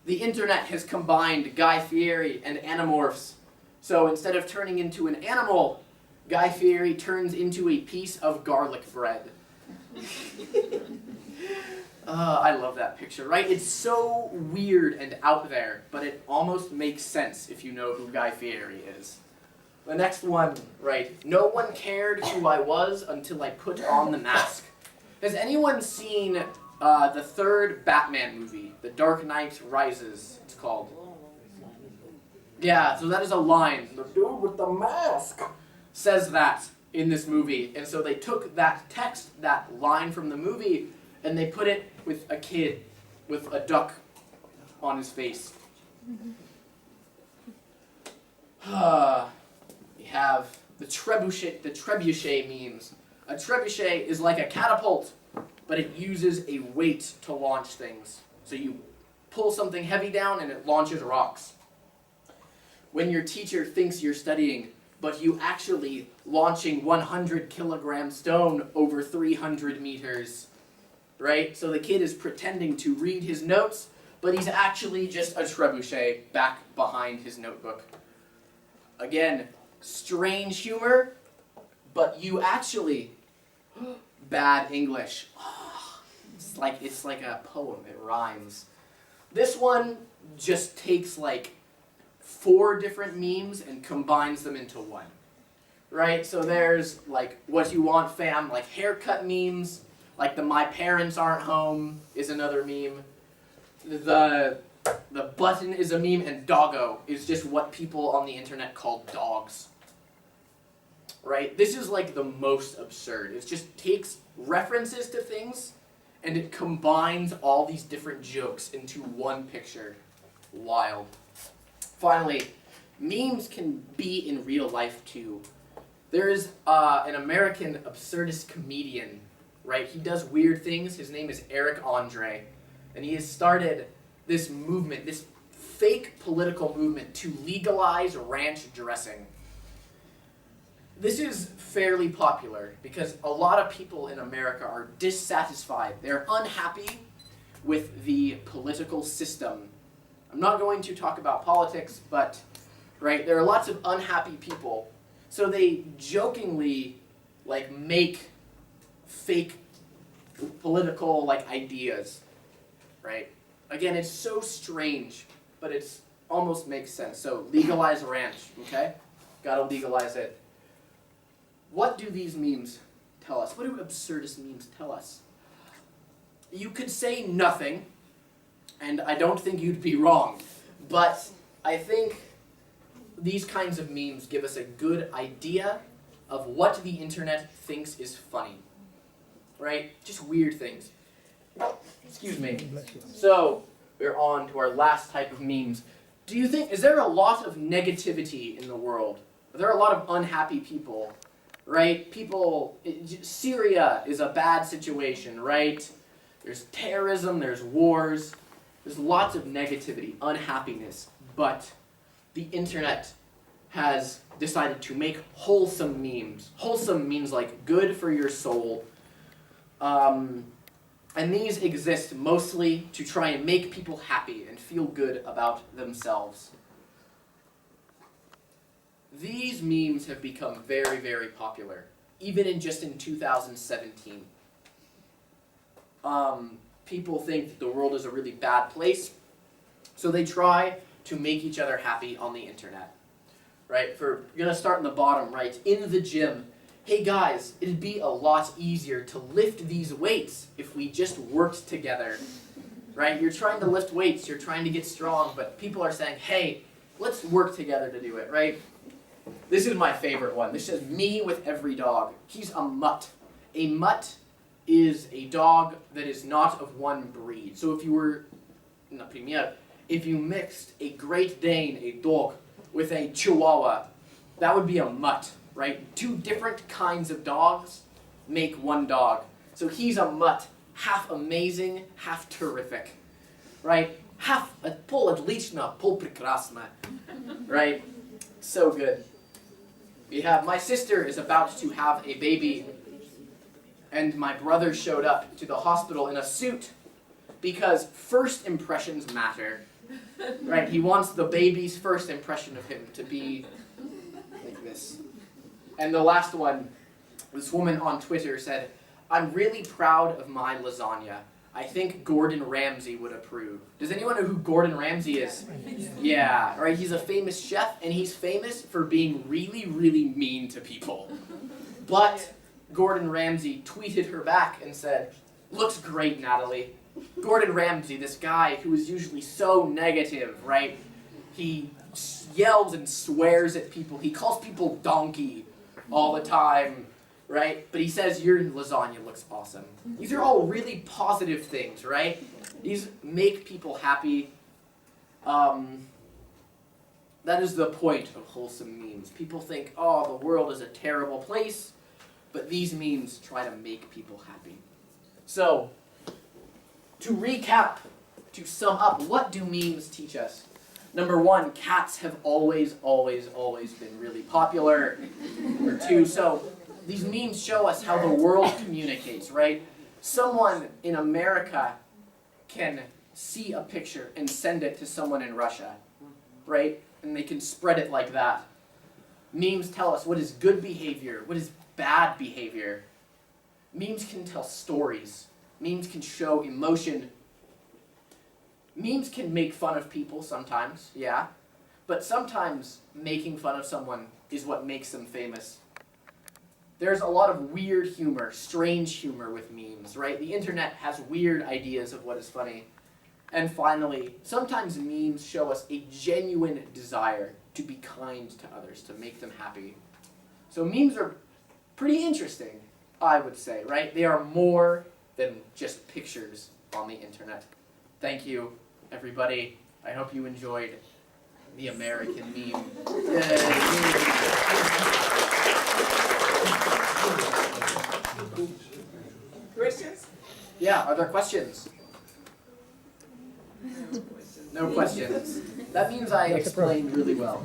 the internet has combined Guy Fieri and Animorphs. So instead of turning into an animal, Guy Fieri turns into a piece of garlic bread. I love that picture, right? It's so weird and out there, but it almost makes sense if you know who Guy Fieri is. The next one, right? No one cared who I was until I put on the mask. Has anyone seen the third Batman movie, The Dark Knight Rises, it's called? Yeah, so that is a line. The dude with the mask says that in this movie. And so they took that text, that line from the movie, and they put it with a kid with a duck on his face. We have the trebuchet memes. A trebuchet is like a catapult, but it uses a weight to launch things. So you pull something heavy down and it launches rocks. When your teacher thinks you're studying, but you actually launching 100 kilogram stone over 300 meters, right? So the kid is pretending to read his notes, but he's actually just a trebuchet back behind his notebook. Again, strange humor, but you actually, bad English. It's like a poem, it rhymes. This one just takes like 4 different memes and combines them into one, right? So there's like what you want fam, like haircut memes, like the my parents aren't home is another meme. The button is a meme, and doggo is just what people on the internet call dogs, right? This is like the most absurd. It just takes references to things and it combines all these different jokes into one picture. Wild. Finally, memes can be in real life too. There is an American absurdist comedian, right? He does weird things. His name is Eric Andre, and he has started this movement, this fake political movement to legalize ranch dressing. This is fairly popular because a lot of people in America are dissatisfied. They're unhappy with the political system. I'm not going to talk about politics, but right, there are lots of unhappy people. So they jokingly like make fake political like ideas, right? Again, it's so strange, but it's almost makes sense. So legalize ranch, okay? Gotta legalize it. What do these memes tell us? What do absurdist memes tell us? You could say nothing, and I don't think you'd be wrong, but I think these kinds of memes give us a good idea of what the internet thinks is funny, right? Just weird things. Excuse me. So, we're on to our last type of memes. Do you think, is there a lot of negativity in the world? Are there a lot of unhappy people, right? Syria is a bad situation, right? There's terrorism, there's wars, there's lots of negativity, unhappiness, but the internet has decided to make wholesome memes. Wholesome means like good for your soul. And these exist mostly to try and make people happy and feel good about themselves. These memes have become very, very popular, even in 2017. People think that the world is a really bad place, so they try to make each other happy on the internet. Right? We're gonna start in the bottom right. In the gym, hey guys, it'd be a lot easier to lift these weights if we just worked together. Right? You're trying to lift weights, you're trying to get strong, but people are saying, hey, let's work together to do it, right? This is my favorite one. This says, me with every dog. He's a mutt. A mutt is a dog that is not of one breed. So if you were, if you mixed a Great Dane, a dog, with a Chihuahua, that would be a mutt, right? 2 different kinds of dogs make one dog. So he's a mutt, half amazing, half terrific, right? Half, pol отлично, pol прекрасно, right? So good. We have, my sister is about to have a baby, and my brother showed up to the hospital in a suit because first impressions matter. Right? He wants the baby's first impression of him to be like this. And the last one, this woman on Twitter said, "I'm really proud of my lasagna. I think Gordon Ramsay would approve." Does anyone know who Gordon Ramsay is? Yeah, right? He's a famous chef, and he's famous for being really, really mean to people. But Gordon Ramsay tweeted her back and said, "Looks great, Natalie." Gordon Ramsay, this guy who is usually so negative, right? He yells and swears at people. He calls people donkey all the time, right? But he says, "Your lasagna looks awesome." These are all really positive things, right? These make people happy. That is the point of wholesome memes. People think, oh, the world is a terrible place, but these memes try to make people happy. So, to recap, to sum up, what do memes teach us? Number one, cats have always, always, always been really popular. Number two, so these memes show us how the world communicates, right? Someone in America can see a picture and send it to someone in Russia, right? And they can spread it like that. Memes tell us what is good behavior, what is bad behavior. Memes can tell stories. Memes can show emotion. Memes can make fun of people sometimes, yeah. But sometimes making fun of someone is what makes them famous. There's a lot of weird humor, strange humor with memes, right? The internet has weird ideas of what is funny. And finally, sometimes memes show us a genuine desire to be kind to others, to make them happy. So memes are pretty interesting, I would say, right? They are more than just pictures on the internet. Thank you, everybody. I hope you enjoyed the American meme. Questions? Yeah, are there questions? No questions. That means I explained really well.